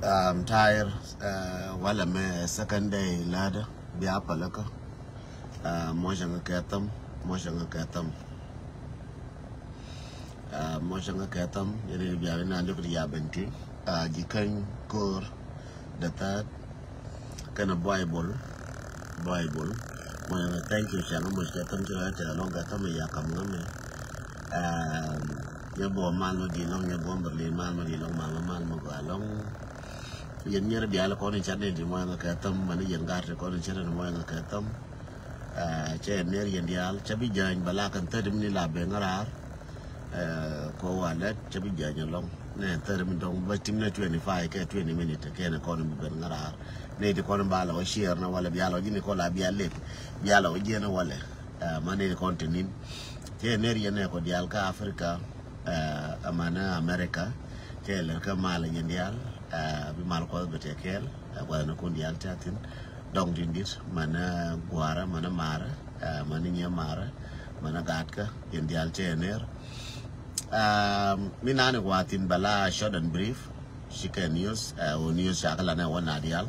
tired wala me second day lada biya palaka moshanga katam yeri biya na ndok ya benti jikan kor data kana bible moyanga thank you changa moshkatam ta longa tam ya kamngame yebo malo di long yebo berli malo di long malo go along yen nyere biala ko ni chane di moyanga katam mani yen garte ko ni chane moyanga katam che ner yen dial chabi jany bala kan tadim ni labe ngarar ko wala chabi jany long ne tadim dong batim na 25 ke 20 minutes ke na ko ni ben ngarar ne di ko bala o share na wala biala ni ko la biala biala o jena wala mani ni kontenin che ner yen ko dial ka Africa amana America che le ka mala yen dial bi mal ko be tekel wala na ko dial tatin dong dindit mana guara mana mara mana nyamara mana gatka yen dial chener minane watin bala short and brief shika news o news shakala na wana dial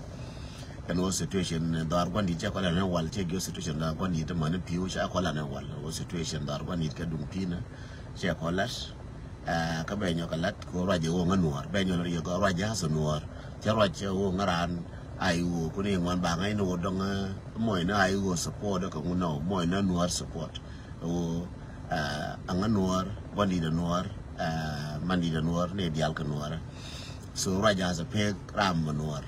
and o situation dar gwandi che kola na wal che go situation dar gwandi de mana piu sha kola na wal o situation dar gwandi ka dum pina che kolas ka be nyokalat ko raje o nganuar be nyol yo ko raje haso nuar che raje o ngaran ayu kuni ngwan ba ngai no dong moy na ayu support ko no moy na nuar support o anga nuar wandi da nuar mandi da nuar ne dial ka nuar so raja as a peg ram nuar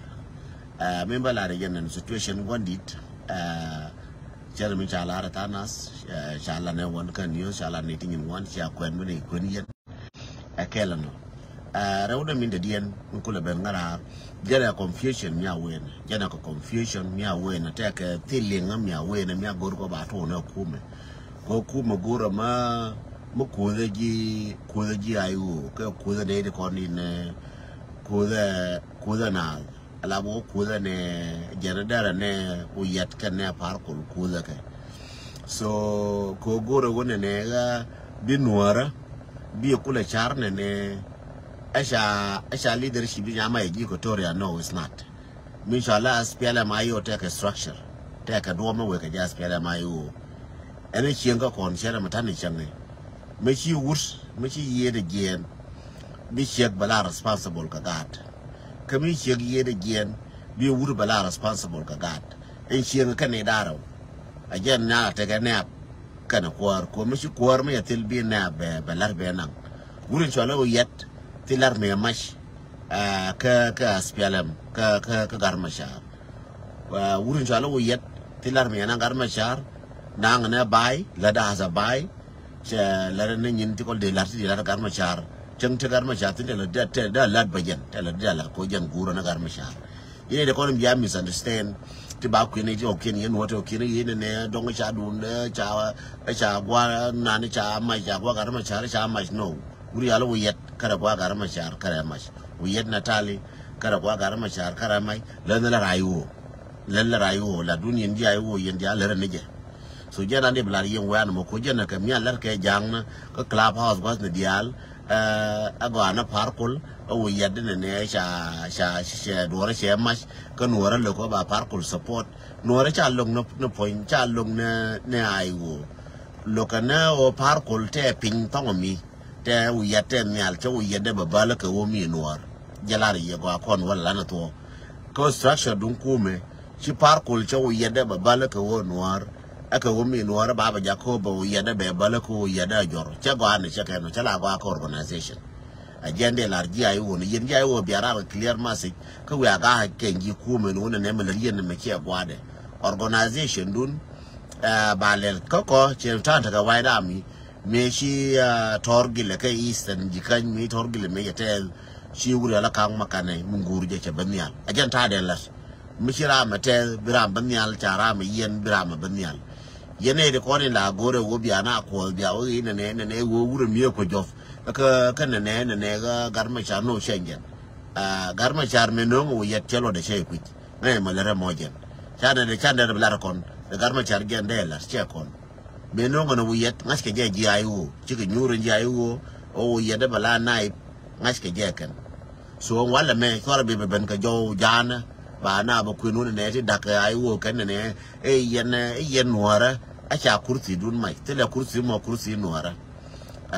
member la region situation wandit jeremy chala tanas chala ne won kan yo chala ne tingin wan cha kwen mene kwen yen akelano rawda min de dien kula ben ngara jana confusion mia wen jana ko confusion mia wen take tilinga mia wen mia gor ko ba to na kume ko kuma gora ma mu kuzaji ayu ko kuza de ko ni ne kuza na alabo kuza ne jana dara ne uyat kan ne par ko kuza ke so ko gora wona ne ga binuara bi kula charne ne Asha leadership nyama ya Equatoria. No, it's not. Inshallah, SPLM IO take a structure, take a dorm work at SPLM IO. And it's younger concern matani change. Mechi wurs, mechi yet again. Be shake bala responsible kagat. Kami shake yet again. Be wood bala responsible kagat. And she and Canadaro. Again, now take a nap. Can a quar, commission quar me till be nap, belar benang. Wouldn't you yet? Tilar me mash ka SPLM ka garmashar wurin jalo yet tilar me na garmashar nang na bai lada haza bai che lada nin ti ko de larti lada garmashar chang te garmashar ti da lad bajen te lada la ko jan guro na garmashar yene de ko biya misunderstand ti ba ku ne jo ken yen woto ken yen ne dong cha dun cha gwa na ne cha mai cha gwa garmashar cha mai no wuri yalo yet kada kwa garama shar kara mash wiyet natali kada kwa garama shar kara mai la rayuwo la duniyan ji ayo yen dia la neje so jana ne blar yen wan mo ko jana ka mi alar ke jang ka club house was ne dial agwana parkul o yet ne sha dore she mash ka nuora le ko ba parkul support nuora cha long no point cha long ne ayo lokana o parkul te ping tongomi te uyate mial che uyede babala ke wo mi noir jalari ye go akon wala na to ko structure dun kume chi parkul che uyede babala ke wo noir aka wo mi noir baba jakobo uyede be babala ko uyede jor che go ane che ke no che la go ak organization agende largi ayu woni yen ja ayu biara clear message ko we aga kengi kume no ne me yen me che gwade organization dun balel koko che tanta ka wide army me shi torgile kai eastern jikan me torgile me yatel shi wuri ala kan makane mungur je che banyal ajan ta de las mishira matel biram banyal chara me yen biram banyal yene de ko ne la gore wo biana ko bia o ne wo wuri me ko jof ka ne ga garma cha no shengen garma char me no wo yetelo de che kwit ne malere mojen chana de blar kon de garma char gen de las che kon Benongo no wiyet ngaske je ayu chike nyuru je ayu o yede bala nai ngaske je kan so wala me thora be ben ka jo jana ba na ba ku nu ne ti dak ai wo kan ne yen nuara a cha kursi dun mai tele kursi mo kursi nuara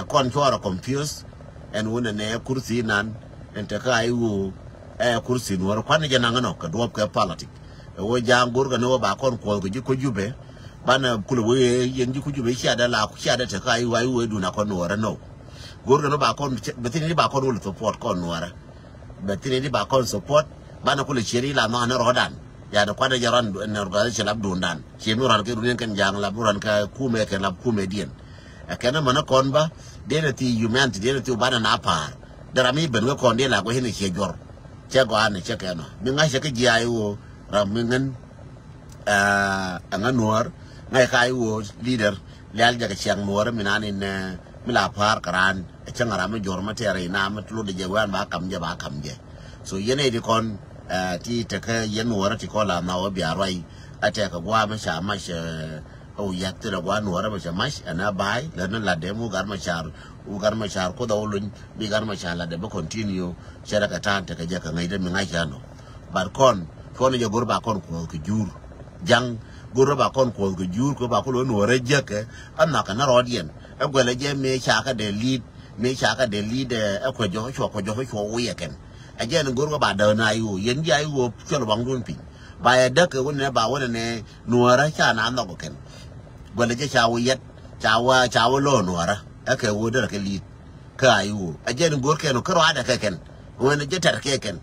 kon chora confused en wona ne kursi nan en ta ka ai wo kursi nuara kwan je na ngano ka do ka politic wo jangur ga no ba kon ko ko jube bana kula wo yen ji ku jube sha da la ku sha da ta ka ai wo du na kon nuara no gor ga no ba kon betini ba kon wo support kon nuara betini ba kon support bana kula cheri la ma na rodan ya da kwada jaran na rodan che lab dundan che mi ran ke dunen kan jang lab ran ka kume ke lab kume dien akena mana kon ba de ti humanity de ti bana na par darami ben ko kon de la ko hene che jor che go an che ke no mi nga che ke ji ai wo ram mi ngen nuor ngai kai wo leader lal ja ke chiang nuor mi nan ne mi la par karan che ngara mi jor ma tere na ma tlu de je wan ba kam je so yene di kon ti te ka yen wora ti ko la na o bia roi ate ka gwa ma sha ma she o yak te la gwa wora ma sha ma ana bai la na la de mu gar ma char ko da ulun bi gar ma sha la de ba continue shara ka ta te ka je ka ngai de mi ngai jano bar kon je gor ba kon ko ku jur jang gor ba kon ko ku jur ko ba ko lo wora je ke amma ka na rodien e gwele je me sha ka de lead e ko jo wo ye ken again gor ba da na yu yen ja yu cholo bang dun pi ba ya da ke wona ba wona ne nuara cha na no ko ken gole je cha wo yet cha wo lo nuara e ke wo da ke li ka yu again gor ke no karo ada ke ken wona je tar ke ken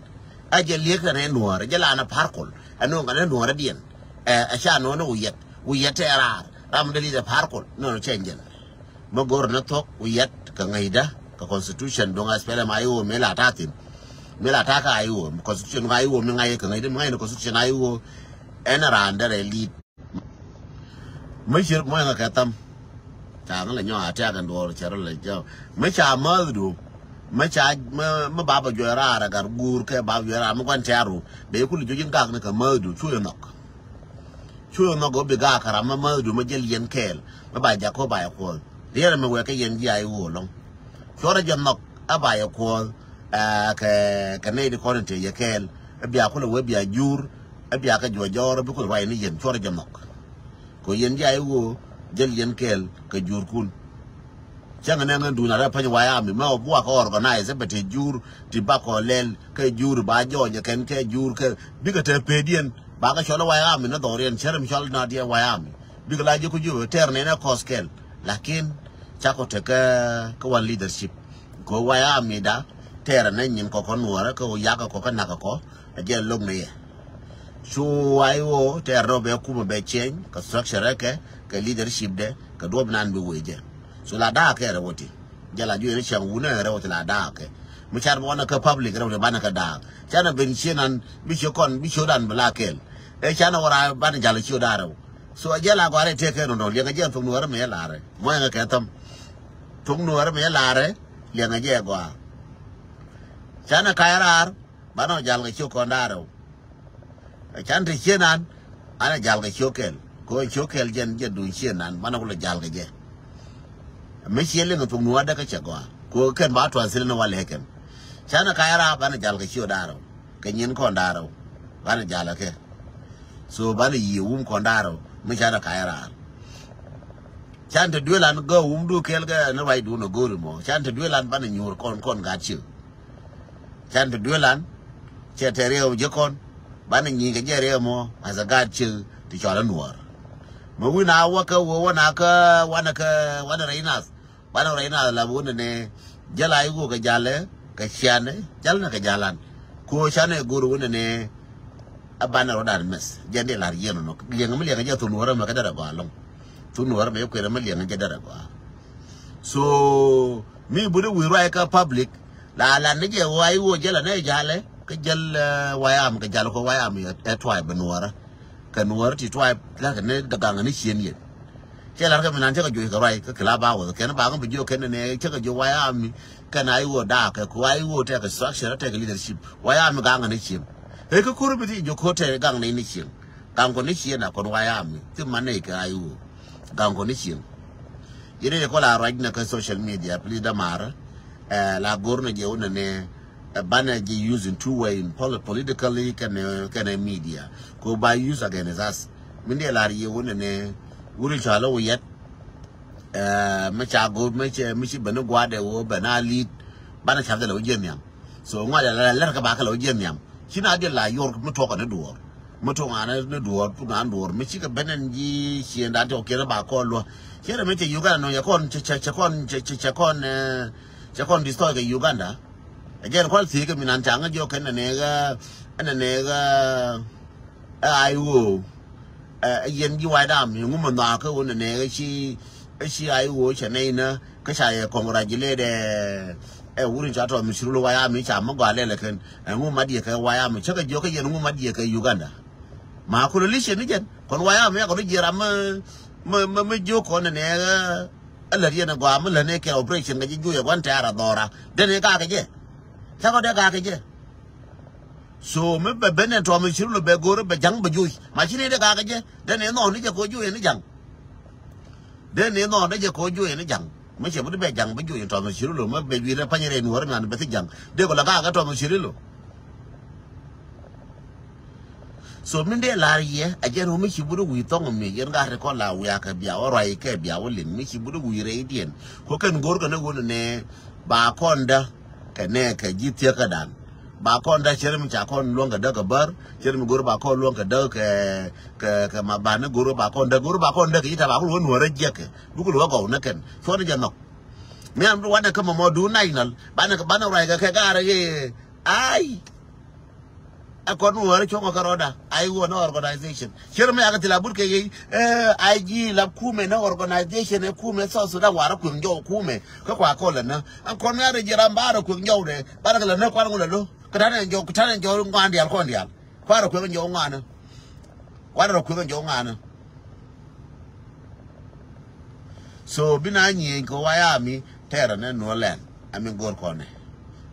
aje li ke ne nuara je la na parkol anu ga ne nuara dien a cha no no wo yet era ram de li de parkol no change mo gor na tok wo yet ka ngaida ka constitution donga spela mayo mela tatin mela taka ayo constitution ayo mi ngai ka ngai de ngai no constitution ayo enara andere lead mai shir mo nga katam ta ngala nyo ata kan do chero le jo mai cha madu mai cha ma baba jo ra gar gur ke ba jo ra mo kwan taru be ku jo jin ka ne ka madu chuyo nok go be ga kara ma madu ma jel yen kel ma ba ja ko ba ya ko le me we ka yen ji ayo long chora jam nok aba ya ko ka ne de konte ye kel bia ko le we bia jur bia ka jor bu ko wa ni yen chora jam nok ko yen ja ayo jel yen kel ka jur kun changa na ngandu na ra pa wa ya mi ma bu ka organize be te jur ti ba ko lel ka jur ba jo ye ken ke jur ke bi ka te pedien ba ka chola wa ya mi na dorien cherem chol na dia wa ya mi bi ka la je ku ju ter ne na koskel lakin chako te ka wan leadership ko wa ya mi da ter na nyin ko nuora ko ya ka ko na ka ko je log ne ye so ayo ter no be ku be chen ka structure ke leadership de ka do nan be weje so la da ke re woti jala ju ne chang wuna re woti la da ke mi char bona ka public re woti bana ka da chana ben chinan bi chokon bi chodan bla kel e chana wara bana jala choda re so jala ko re te ke no le ga je fu nuora me la re mo nga ka tam fu nuora me la re le nga je gwa chana kairar bana jal ga chokon da re chan te chinan ana jal ga chokel ko chokel jen je du chinan bana ko le jal ga je me chiele no fu nuora da ka chagwa ko ken ba to asile no wale ken chana kairar bana jal ga chodaro ke nyin ko ndaro bana jala ke so bana yi ko ndaro me chana kairar chanta duelan go du kel ga na wai du no go mo chanta duelan bana nyur kon ga chi chanta duelan che tereo je kon bana nyi ga jere mo aza ga chi ti chola nuor mo wina wa ka wana reinas bana reinas la wona ne jala yu ga jale ka chiane jalna ka jalan ko chane guru wona ne abana rodan mes jende lar yeno no yenga mi yenga to nuor ma ka dara ba long tu nuor me ko ma yenga dara ba so mi bude wi rai ka public la ne je wai wo jala ne jale ka jal wayam ka jal ko wayam e tribe nuora ka nuor ti tribe la ka ne daga ngani chien yen jala ka minan ka jo ka rai ka kala ba wo ka na ba ga bi jo ken ne ka jo wayam ka na iwo da ka ko ai wo te ka structure te ka leadership wayam ga ngani chien e ka kuru bi jo ko te ga ngani ni chien kan ko ni chien na ko wayam ti mane ka ai wo kan ko ni chien yire ko la raj na ka social media please da mara la gorno je wona ne banner used in two way in politically can media go by use again as us min de la ye wona ne wuri chala wo yet me cha go me chi bana gwa de wo bana lead bana cha de lo jem yam so ngwa la ka ba ka lo jem yam kina de la yor mu to ka ne duor mu to ana ne duor tu na duor me chi ka banan ji shi nda to ke ba ko lo kera me che Uganda no ya kon cha kon destroy ke Uganda again kwal thi ke minan changa jo ken ne ga ai wo yen ji wa dam ngu mo na ka won ne ga shi ai wo che ne na ka sha ya congratulate de wurin cha to mi shiru wa ya mi cha ma gwa le ken ngu ma di ka wa ya mi cha ka jo ka yen ngu ma di ka Uganda ma ko li she ni jen kon wa ya mi ko ji ra ma jo ko ne ga ala ri na gwa ma le ne ke operation ga ji ju ya wan ta ra dora de ne ka je cha ko de ka je so me be benen to mi shiru be goro be jang be ju ma shi ne de ka je de ne no ni je ko ju ni jang de ne no de je ko ju ni jang me che bu be jang be ju to mi shiru ma be wi re pa ni re ni wor man be ti jang de ko la ka to mi shiru so min de la ye a je no mi shi buru wi to mi yen ga re ko la wi aka bia o rai ke bia o lin mi shi buru wi re dien ko ken gor ko ne won ne ba konda ke ne ke ji tie ka dan ba konda chere mi cha kon longa da ka bar chere mi gor ba kon longa da ke ma ba ne gor ba konda ke ta ba ko won wore je ke bu ko lo ko ne ken so ne janok mi am ru wa da ka mo du nainal ba na rai ga ke ga re ai akon wore chongo karoda ai wo no organization chere mi aga tila burke yi ai ji la kume na organization e kume so da wara ku njo kume ko kwa ko la na akon ya re jira mbara ku njo de bara la na kwa ngula lo kada njo kutana njo ngandi al kondi al kwara ku njo ngana kwara ku njo ngana so bina nyi ko waya mi tera ne no len ami gor kone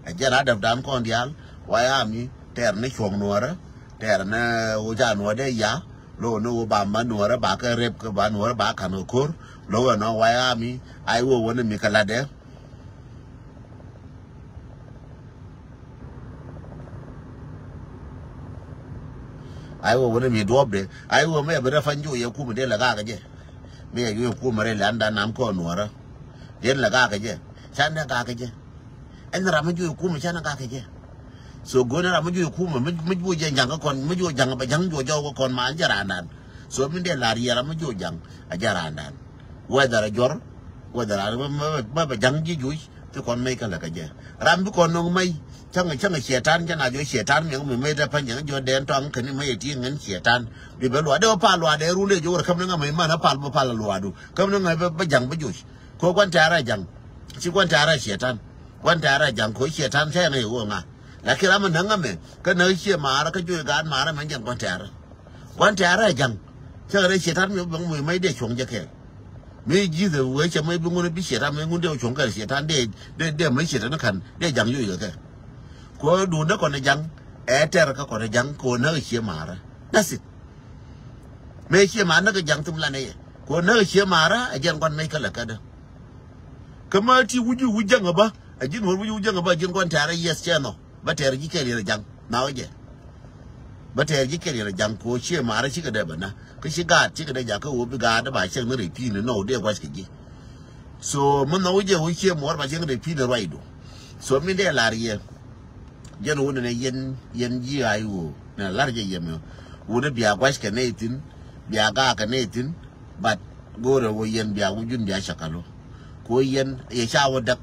a jara da dan kondi al waya mi ter ne chong nuora ter ne o ja nuora de ya lo no ba ma nuora ba ka rep ka ba nuora ba ka no kor lo no wa ya mi ai wo wona mi kala de ai wo wona mi dobre ai wo me ba fanju ye ku de la ga je me ye ku mare la nda nam ko nuora de la ga je chan na ga je en ra ma ju ku mi chan na ga je so gona ra muju ku ma muju jang ka kon muju jang ba jang jo jo kon ma jaranan so min de la riya ra muju jang a jaranan whether a jor whether ba jang ji ju to kon mai ka la ka je ram bi kon no mai chang shetan jana jo shetan mi mai da pan jang jo den tong kan mai ti ngan shetan bi ba lo de pa lo de ru le jo kam nga mai ma na pa lo adu kam nga ba jang ba ju ko kwan ta ra jang chi kwan ta ra shetan kwan ta ra jang ko shetan sai ne wo nga la kira man nanga me ka na shi mara ka ju ga mara man jang kwan tara jang cha re shetan mi bang mu mai de chong je ke mi ji de we cha mai bungu ne bi shetan mai ngun de chong ka shetan de mai shetan kan de jang yu ke ko du na ko ne jang e ter ka ko ne jang ko na shi mara that's it me shi ma na ka jang tum la ne ko na shi mara a jang kwan mai ka la ka da kamar ti wuju wujanga ba a jin wuju wujanga ba jin kwan tara yes channel ba ta yarji ke rira jang na waje ba ta yarji ke rira jang ko ce mara shi ga da bana ka shiga ci ga da ja ka wo bi ga da ba shi ne refi ne no de gwas ke so mun na waje wuce mu war ba shi ga refi da raido so min da lariye jan wona ne yen ji ayu na larje yemi wona biya gwas ke ne tin biya ga ka ne tin but gore wo yen biya wujun biya shakalo ko yen ya sha wada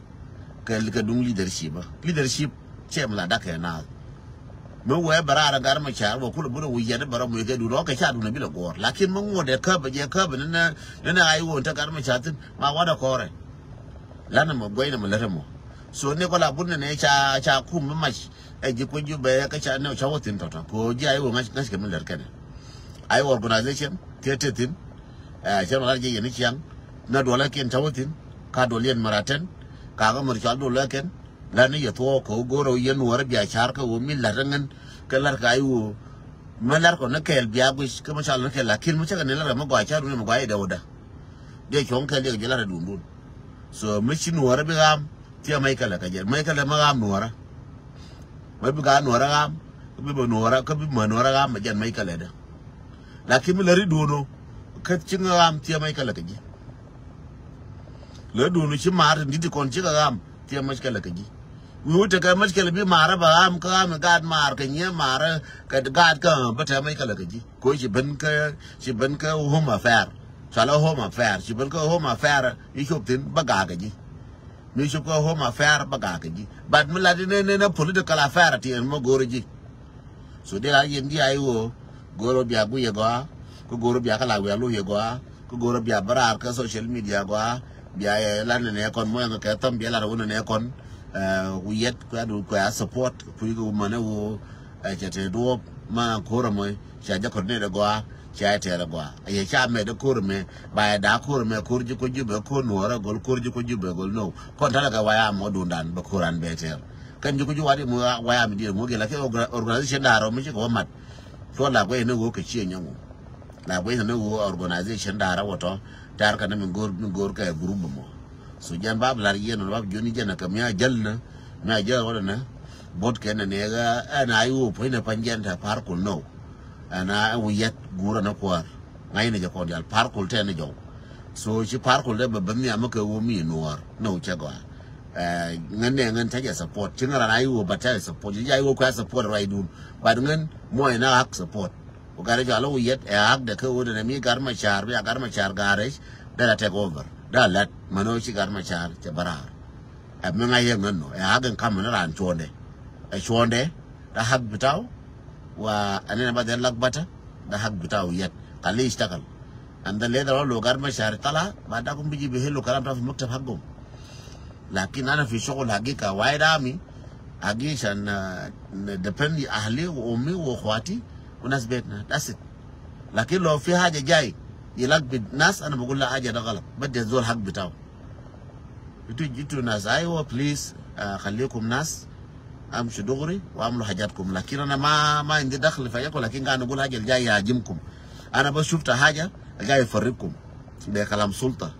ka dun leadership ce mala da kai na mun waye barara gar ma char wo kula buru wiye da bara mu ga du ro ka sha du na bila gor lakin mun wo da ka ba je ka ba na ai wo ta gar ma chatin ma wada kore lana mo goyina mo lere mo so ne ko la bunne ne cha ku mu ma e ji ko ju be ka cha ne cha wotin to ko ji ai wo ngas ke mun ler kene ai organization tetetin cha ma je yen chiang na do la ken cha wotin ka do lien maraten ka ga mar cha do la ken la ne ya to ko goro yen war biya char ka wo min la rangan ka lar ka ayu malar ko na kel biya bu ka ma sha Allah ke la kin mu cha ne la ma gwa cha du ne ma gwa da woda de chon ka le la dun dun so mi chi nuwar bi gam ti mai kala ka je mai kala ma gam nuwara mới bị gan nuora gam bị bờ nuora có bị mở nuora gam mà dân mấy cái này đó là khi mới lấy đuôi nó cái chứng gam chia mấy cái là cái gì lấy đuôi nó chỉ mà đi thì còn chiếc gam chia mấy cái là cái gì ví dụ cái mấy cái là bị mà bà am cái am gạt mà cái nhé mà cái gạt cái bắt theo mấy cái là cái gì coi chỉ bên cái home affair sao là home affair chỉ bên cái home affair ý chụp tin bắt gà cái gì mi chụp cái home affair bắt gà cái gì bắt mình là nên political affair thì em mau gọi gì so đây là những cái ai goro biya gu yego ko goro biya kala wi alu yego ko goro biya barar ka social media go biya lan ne kon mo nga ka tam biya la wona ne kon wiyet ko adu ko support ku go mana wo chete do ma ko mo cha ja ko ne go cha te ra go ye cha me de ko me ba da ko me ko ji ko jube ko no ra gol ko ji ko jube gol no kon tala ga waya mo dundan ba kuran beter kan ji ko ji wadi mo waya mi di mo ge la ke organization daro mi ko mat so la ko ne wo ke chi nyango la ko ne wo organization dara woto dar ka ne min gor ka group mo so jan bab la yen no bab joni jana ka miya jalna na jal wala na bot ke ne ga ana ayu po ne panjen ta par ko no ana wiyat gura na kwar ngai ne ja ko dal par ko te ne jo so chi par ko de ba mi amaka wo mi noar no cha go ngan ta ja support chin ra ayu ba ta support ja ayu ko support rai dun ba ngan mo ina hak support o gare ja lo yet hak de ko de mi gar ma char garage da la take over da lat mano chi gar ma char te barar mi ngai yen no hak kam na ran chonde da hak bitaw wa anena ba de lak bata da hak bitaw yet kali istakal anda le da lo gar ma char tala ba da ko biji be helo kalam ta fi maktab hagum لكن أنا في شغل حقيقة وايد عامي حقيقة عشان دبندي أهلي وأمي وأخواتي وناس بيتنا داست لكن لو في حاجة جاي يلقى بالناس أنا بقول له حاجة ده غلط بدي الزول حق بتاعه جيتوا ناس أيوة بليز خليكم ناس أمشوا دغري وأعملوا حاجاتكم لكن أنا ما عندي دخل في حاجة لكن قاعد أقول حاجة الجاي يهاجمكم أنا بس شفت حاجة الجاي يفرقكم بكلام سلطة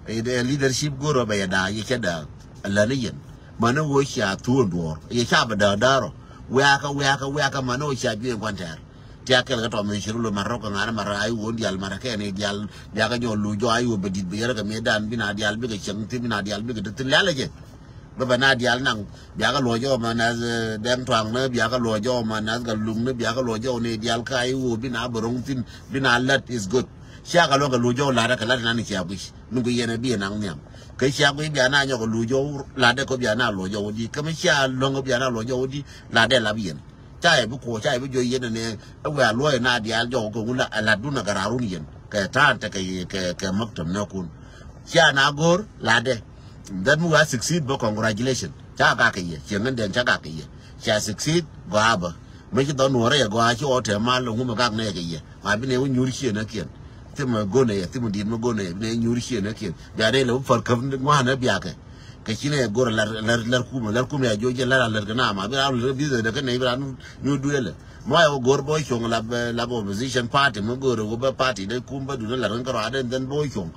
leadership goro ba yada yake da laniyan mana wo sha tuon dor ya sha ba da daro waka mana wo sha biye kwantar ti akel ga to men shirulo maroko ngana mara ay wondi al marake ne dial ya ga nyolu jo ay wo bedit be yara ga medan bina dial be ga chemti bina dial be ga tin lalaje ba bana dial nang biya ga lojo mana dem twang ne biya ga lojo mana ga lung ne biya ga lojo ne dial ka ay wo bina borong tin bina lat is good sia ka lo ga lujo la da kala na ni sia bu nungu yene bi na ngam ke sia ko bi na nyo ko lujo la de ko bi na lojo di ke me sia lo ngo bi na lojo di la de la bi yen chai bu ko chai bu jo yene ne wa lo na di al jo ko la la du na gararu ni yen ke ta ta ke maktam na kun sia na gor la de dan mu ga succeed bo congratulations cha ga ke ye chen den cha ga ke ye sia succeed go aba me ki don wore ya go a chi o te ma lo ngu ga ne ke ye ma bi ne wu nyuri chi na kien tim gone ya tim din gone ne nyuri shi ne ke da dai lo far kam ma na biya ke shine gor lar kuma ya joje lar gana ma bi al bi da ne bi ran nu duele mo ya gor boy chong la opposition party mo gor go ba party de kumba du lar kan ra den boy chong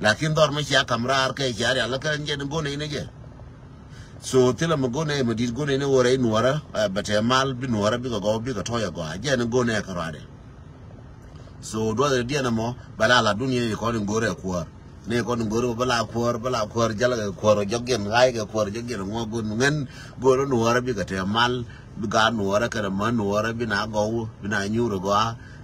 lakin dor ma ya kamrar ke ya ala kan je gone ne je so tila mo gone mo dit gone ne wore nuara bate mal bi nuara bi go bi ko toya go je ne gone ka ra de so do the dia namo bala la dunia ko ngore kwar ne ko ngore bala kwar jala kwar jogen ngai ga kwar jogen ngo gon ngen goro no wara bi gate mal bi ga no wara ka man no wara bi na go bi na nyuro go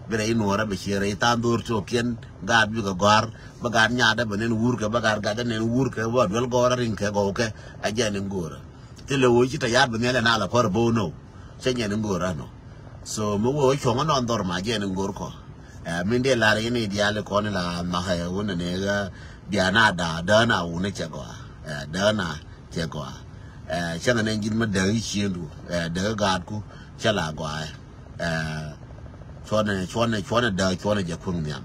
bi re no wara bi chere ta ndur to ken ga bi ga gar ba ga nya da benen wur ka ba ga da nen wur ka wa dol go rin ka go ke a je ne ngora tele wo ci ta ya bi ne na la kwar bo no se nye ngora no so mo wo chonga no ndor ma je ne ngor ko minde la re ne diale ko ne la ma ha wona ne ga dia na da na wu ne che go da na che go chana ne ngin ma da yi ndu da ga ku cha la go chone da chone je kun nyam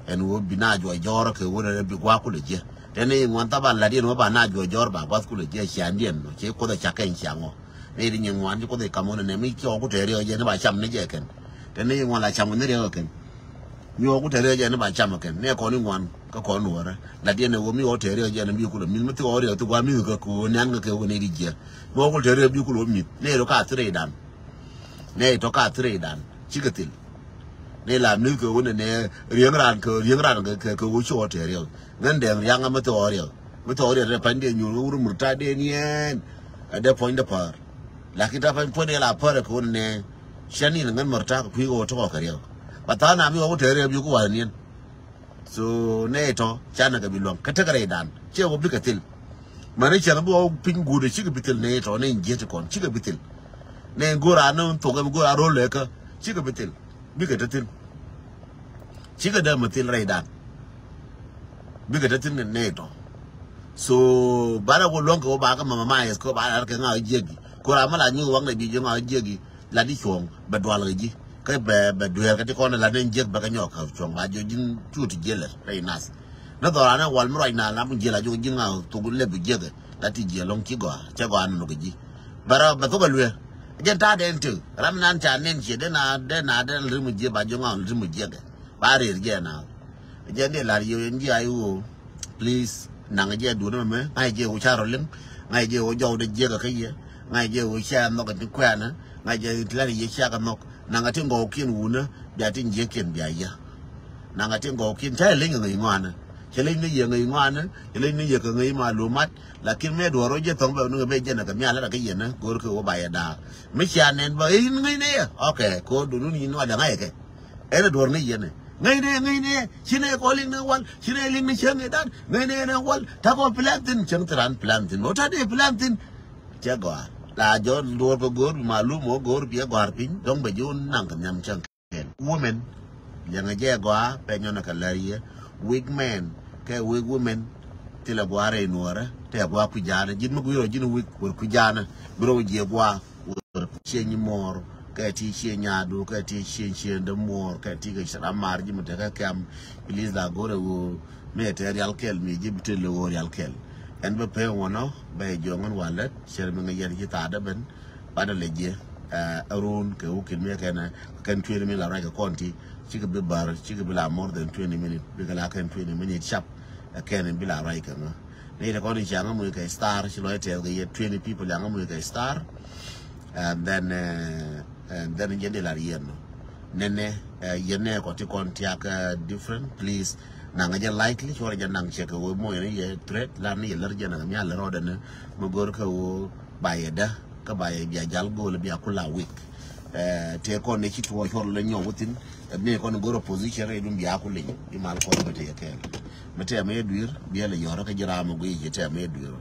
en wo bina jo joro ke wona bi kwa ku le je tene ngwan ta ba la di no ba na jo jor ba kwa ku le je sha ndien no che ko da cha ken cha ngo ne ri ngwan ko de kamone ne mi ko ku te ri je ne ba cham ne je ken tene ngwan la cham ne ri ken yo ku tere je ne ba chama ken ne ko ni ngwan ka ko nuora la diene wo mi o tere je na mi ku lo mi mti o re to gwa mi ka ko nan ka ko ne ri je mo ko tere bi ku lo mi ne ro ka tre dan ne to ka tre dan chigatil ne la mi ko ne ne rieng ran ka ko wo cho tere ngan de yang ma to re re pan de nyu ru mur ta de nien de point de par la ki ta pan point de la par ko ne shani ngan mur ta ku go to ka re batana mi wo tere bi ku wa nien so neto chana ka bilong kategori dan che wo bikatil mane chana bo pingu de chiga bitil neto ne njete kon chiga bitil ne gora no to ga gora role ka chiga bitil bikatatil chiga da matil raidan bikatatil neto so bara wo long ko ba ka mama mai ko ba ka nga jegi ko ra mala nyu wang na bi nga jegi la di chong ba dwal ji cái bè đuôi cái con này là nên giết bà cái nhỏ khẩu chồng bà cho dính chút thì giết đây nas nó đó là hoàn mới nào làm gì là cho dính nào tôi cũng lấy bị giết là thì giết long chỉ gòa chắc gòa nó cái gì bà ra bà tôi cái lừa cái ta đến từ làm nan chả nên chỉ đến lấy một giết bà cho ngon lấy một giết bà rể cái nào cái này là nhiều những gì ai u please nàng cái gì đủ nó mới ai gì u cha rồi lắm ngày gì u giàu để giết cái gì ngày gì u cha nó cái quen á ngày gì là gì cha cái nó nanga tingo kin wuna bia tin je ken bia ya nanga tingo kin cha le ngi ngwana chele ni ye ngi ngwana chele ni ye ka ngi malumat lakin me do roje tong ba no be je na ka mi ala ka ye na gor ko ba ya da mi cha nen ba ngi ne okay ko du ni no da ngai ke ene dor ni ye ne ngai ne chine ko ling ne wal chine ling ni chen dan ngai ne wal ta ko plantin chen tran plantin no ta de plantin cha go là do đua vào gối mà lúc mỗi gối bia gọt pin đông bây giờ nặng cầm nhầm chân women yang aja gua pengen nak lari weak man ke weak women thì là gua re nuora thì là gua kujana jin mu giro jin weak gua kujana bro je gua che ni mor ke ti che nya do ke ti che de mor ke ti ke sara mar ji mu te ka kam please la gore wo material kel mi jibte le wo real kel en be pe wono be jongon walet cher mi ngi yer ta da ben pada leje arun ke ukin me kana kan 20 minutes la ra ka konti ci ke be bar ci ke be la more than 20 minutes be la kan 20 minutes chap ken be la ra ka no ne da kon ci ngamu ke star ci lo te ge 20 people la ngamu ke star and then jende la rieno nene yene ko ti konti ak different please nanga ja likely chora ja nang che ko mo ne ye threat la ni ler ja nang nya le roda ne mo gor ko bayeda ka baye bia jal go le bia kula week te ko ne ci to hor le nyo wutin ne ko ne goro position e dum bia ko le di mal ko be te ke mete me duir bia le yoro ka jira mo go ye te me duir